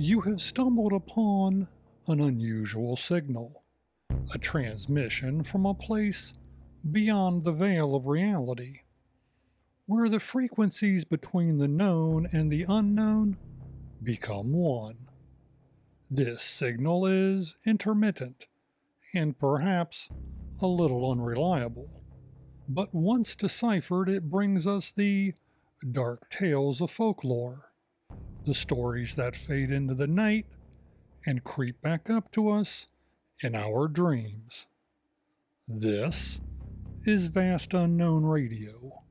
You have stumbled upon an unusual signal, a transmission from a place beyond the veil of reality, where the frequencies between the known and the unknown become one. This signal is intermittent and perhaps a little unreliable, but once deciphered, it brings us the dark tales of folklore, the stories that fade into the night and creep back up to us in our dreams. This is Vast Unknown Radio.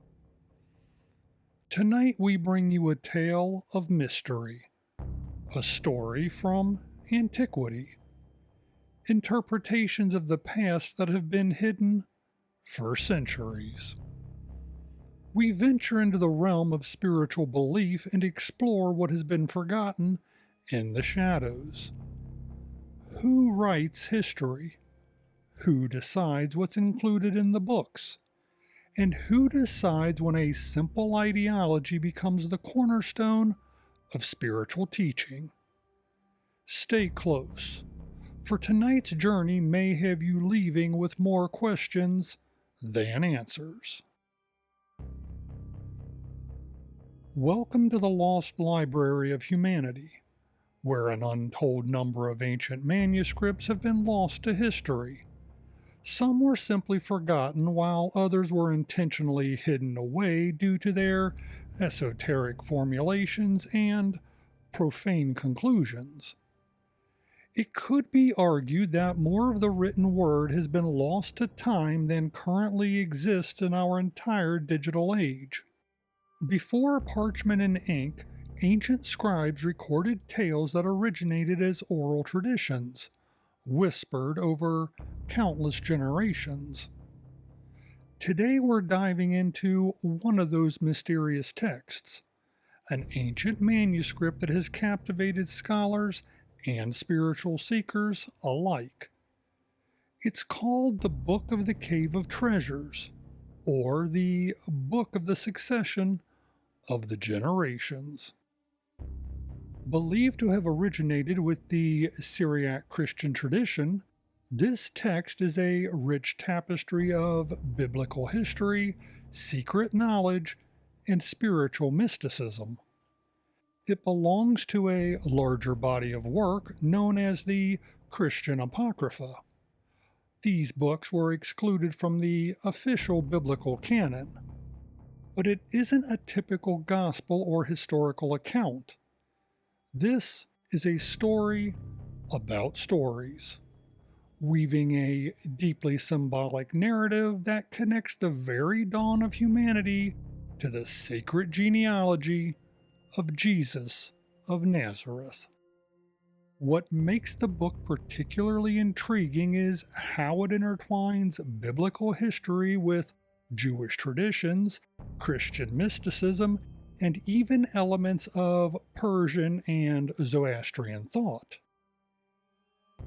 Tonight we bring you a tale of mystery, a story from antiquity, interpretations of the past that have been hidden for centuries. We venture into the realm of spiritual belief and explore what has been forgotten in the shadows. Who writes history? Who decides what's included in the books? And who decides when a simple ideology becomes the cornerstone of spiritual teaching? Stay close, for tonight's journey may have you leaving with more questions than answers. Welcome to the Lost Library of Humanity, where an untold number of ancient manuscripts have been lost to history. Some were simply forgotten, while others were intentionally hidden away due to their esoteric formulations and profane conclusions. It could be argued that more of the written word has been lost to time than currently exists in our entire digital age. Before parchment and ink, ancient scribes recorded tales that originated as oral traditions, whispered over countless generations. Today we're diving into one of those mysterious texts, an ancient manuscript that has captivated scholars and spiritual seekers alike. It's called the Book of the Cave of Treasures, or the Book of the Succession of the Generations. Believed to have originated with the Syriac Christian tradition, this text is a rich tapestry of biblical history, secret knowledge, and spiritual mysticism. It belongs to a larger body of work known as the Christian apocrypha. These books were excluded from the official biblical canon, but it isn't a typical gospel or historical account. This is a story about stories, weaving a deeply symbolic narrative that connects the very dawn of humanity to the sacred genealogy of Jesus of Nazareth. What makes the book particularly intriguing is how it intertwines biblical history with Jewish traditions, Christian mysticism, and even elements of Persian and Zoroastrian thought.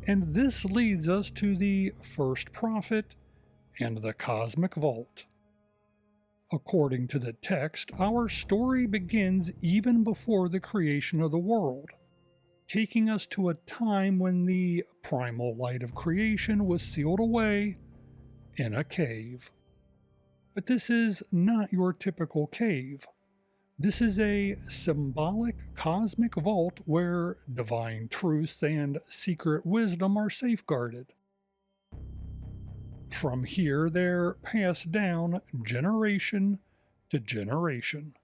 And this leads us to the first prophet and the cosmic vault. According to the text, our story begins even before the creation of the world, taking us to a time when the primal light of creation was sealed away in a cave. But this is not your typical cave. This is a symbolic cosmic vault where divine truths and secret wisdom are safeguarded. From here, they're passed down generation to generation,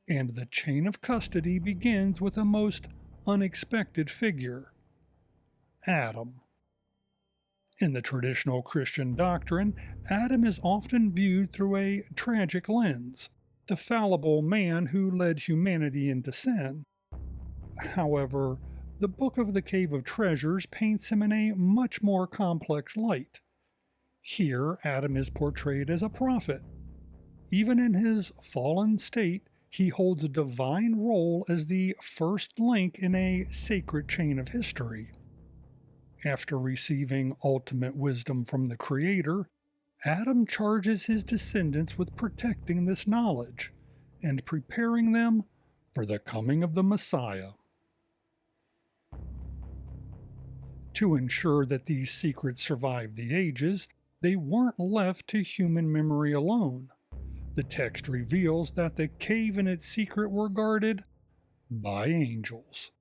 and the chain of custody begins with a most unexpected figure, Adam. In the traditional Christian doctrine, Adam is often viewed through a tragic lens, the fallible man who led humanity into sin. However, the Book of the Cave of Treasures paints him in a much more complex light. Here, Adam is portrayed as a prophet. Even in his fallen state, he holds a divine role as the first link in a sacred chain of history. After receiving ultimate wisdom from the Creator, Adam charges his descendants with protecting this knowledge and preparing them for the coming of the Messiah. To ensure that these secrets survived the ages, they weren't left to human memory alone. The text reveals that the cave and its secret were guarded by angels,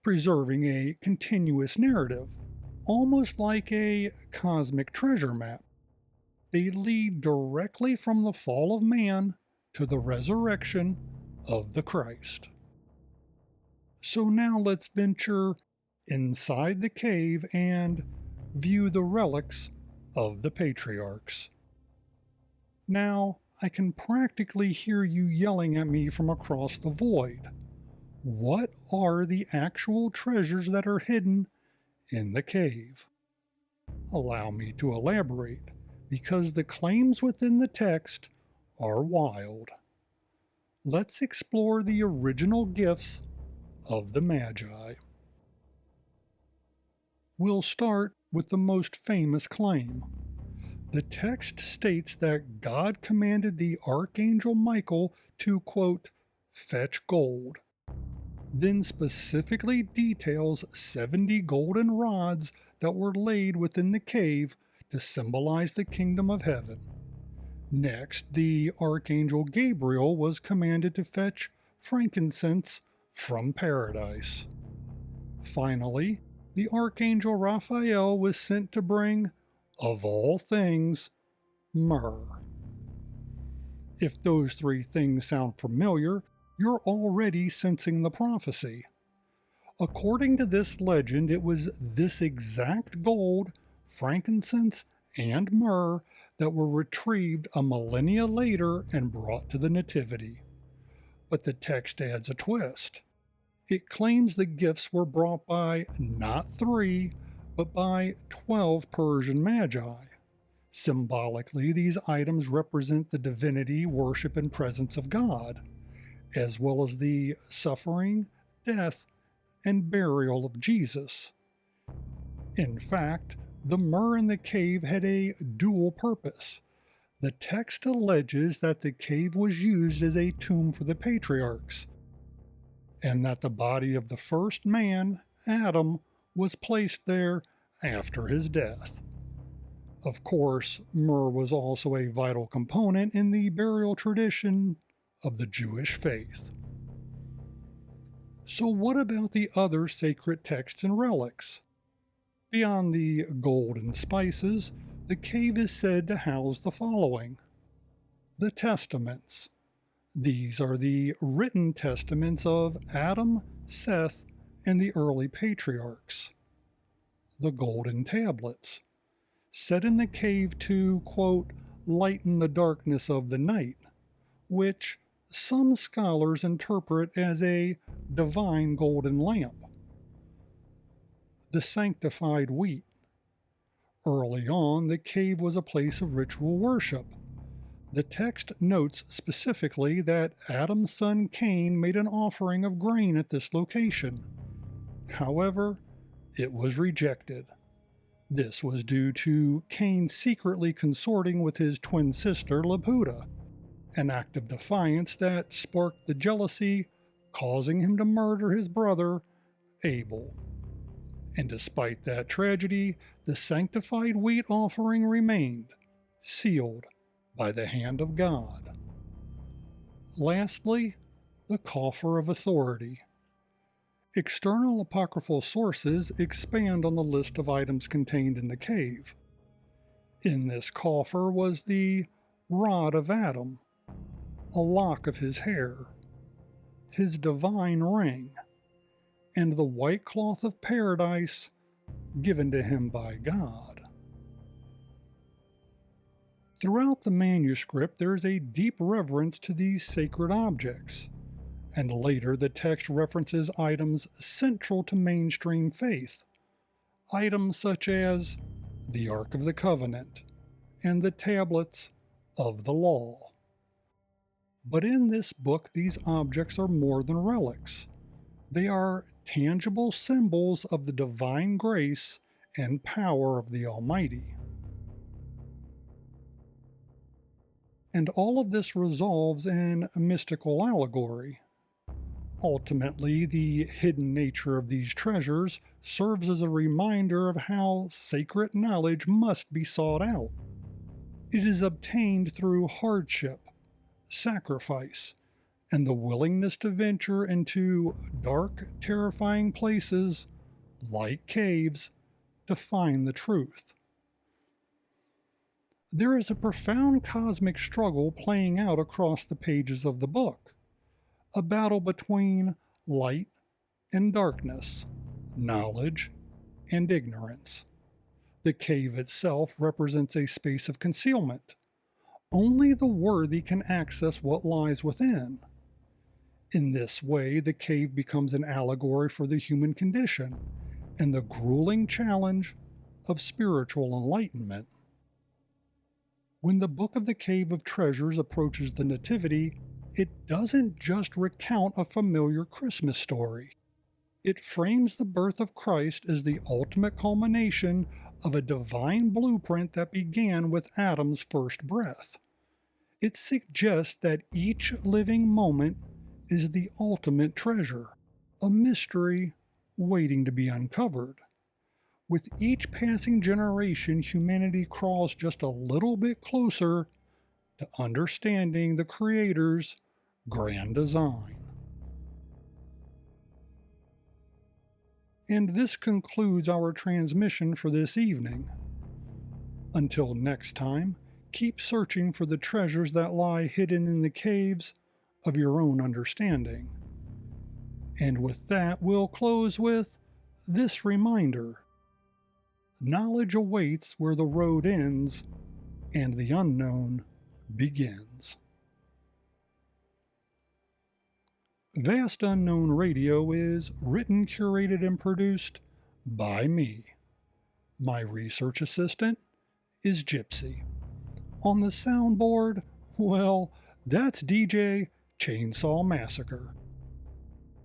preserving a continuous narrative, almost like a cosmic treasure map. They lead directly from the fall of man to the resurrection of the Christ. So now let's venture inside the cave and view the relics of the patriarchs. Now, I can practically hear you yelling at me from across the void. What are the actual treasures that are hidden in the cave? Allow me to elaborate, because the claims within the text are wild. Let's explore the original gifts of the Magi. We'll start with the most famous claim. The text states that God commanded the archangel Michael to, quote, fetch gold, then specifically details 70 golden rods that were laid within the cave to symbolize the kingdom of heaven. Next, the archangel Gabriel was commanded to fetch frankincense from paradise. Finally, the archangel Raphael was sent to bring, of all things, myrrh. If those three things sound familiar, you're already sensing the prophecy. According to this legend, it was this exact gold, frankincense, and myrrh that were retrieved a millennia later and brought to the Nativity. But the text adds a twist. It claims the gifts were brought by not 3, but by 12 Persian magi. Symbolically, these items represent the divinity, worship, and presence of God, as well as the suffering, death, and burial of Jesus. In fact, the myrrh in the cave had a dual purpose. The text alleges that the cave was used as a tomb for the patriarchs, and that the body of the first man, Adam, was placed there after his death. Of course, myrrh was also a vital component in the burial tradition of the Jewish faith. So what about the other sacred texts and relics? Beyond the gold and spices, the cave is said to house the following: the Testaments. These are the written testaments of Adam, Seth, and the early patriarchs. The golden tablets, set in the cave to, quote, lighten the darkness of the night, which some scholars interpret as a divine golden lamp. The sanctified wheat. Early on, the cave was a place of ritual worship. The text notes specifically that Adam's son Cain made an offering of grain at this location. However, it was rejected. This was due to Cain secretly consorting with his twin sister Laputa, an act of defiance that sparked the jealousy, causing him to murder his brother Abel. And despite that tragedy, the sanctified wheat offering remained, sealed by the hand of God. Lastly, the coffer of authority. External apocryphal sources expand on the list of items contained in the cave. In this coffer was the rod of Adam, a lock of his hair, his divine ring, and the white cloth of paradise given to him by God. Throughout the manuscript, there is a deep reverence to these sacred objects, and later the text references items central to mainstream faith, items such as the Ark of the Covenant and the tablets of the law. But in this book, these objects are more than relics. They are tangible symbols of the divine grace and power of the Almighty. And all of this resolves in mystical allegory. Ultimately, the hidden nature of these treasures serves as a reminder of how sacred knowledge must be sought out. It is obtained through hardship, sacrifice, and the willingness to venture into dark, terrifying places like caves to find the truth. There is a profound cosmic struggle playing out across the pages of the book, a battle between light and darkness, knowledge and ignorance. The cave itself represents a space of concealment. Only the worthy can access what lies within. In this way, the cave becomes an allegory for the human condition and the grueling challenge of spiritual enlightenment. When the Book of the Cave of Treasures approaches the Nativity, it doesn't just recount a familiar Christmas story. It frames the birth of Christ as the ultimate culmination of a divine blueprint that began with Adam's first breath. It suggests that each living moment is the ultimate treasure, a mystery waiting to be uncovered. With each passing generation, humanity crawls just a little bit closer to understanding the Creator's grand design. And this concludes our transmission for this evening. Until next time, keep searching for the treasures that lie hidden in the caves of your own understanding. And with that, we'll close with this reminder. Knowledge awaits where the road ends and the unknown begins. Vast Unknown Radio is written, curated, and produced by me. My research assistant is Gypsy. On the soundboard, well, that's DJ Chainsaw Massacre.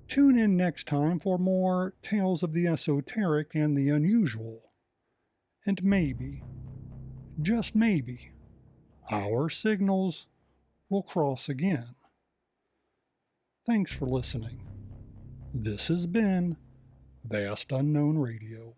Tune in next time for more tales of the esoteric and the unusual. And maybe, just maybe, our signals will cross again. Thanks for listening. This has been Vast Unknown Radio.